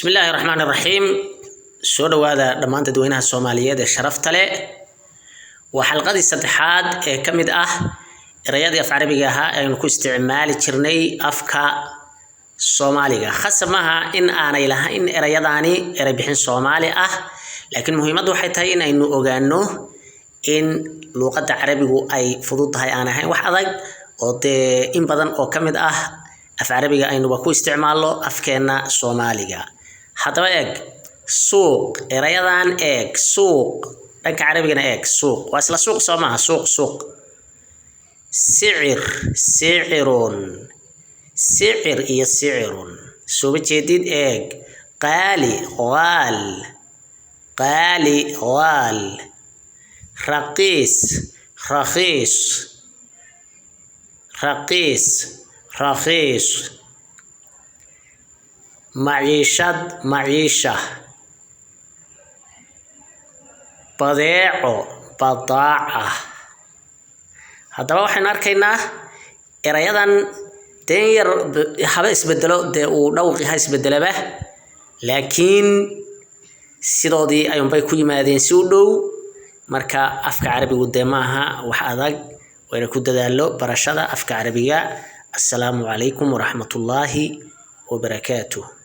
بسم الله الرحمن الرحيم. سو هذا دمان dadweynaha Soomaaliyeed ee sharafta leh waa xalqadii saddexaad ee kamid ah erayadii af Carabiga ah aynu ku isticmaali jirnay afka Soomaaliga khasamaha in aanay lahayn erayadaani eray bixin Soomaali ah laakiin muhiimadu waxay tahay in aynu ogaano in luqadda Carabigu ay fududahay aan ahayn wax adag oo in badan oo kamid ah af Carabiga aynu ku isticmaalo afkeena Soomaaliga hadaba eeg suuq erayadan eeg suuq dhanka Carabigana eeg suuq waa isla suuq Soomaha suuq sicir sicirun sicir iyo sicirun soo jeedid eeg qaali qaal qaali qaal raqiis raqiis raqiis raqiis معيشة معيشة بضيع بضاعة هذا هو حنا ركينا إريادا تير حبس بدلو ده ودوقي هاي بدله به لكن سيدودي أيام بيكون مادين سودو مركا أفكار عربي قدامها وحدك وإذا كنت دالو برشادة أفكار عربية. السلام عليكم ورحمة الله وبركاته.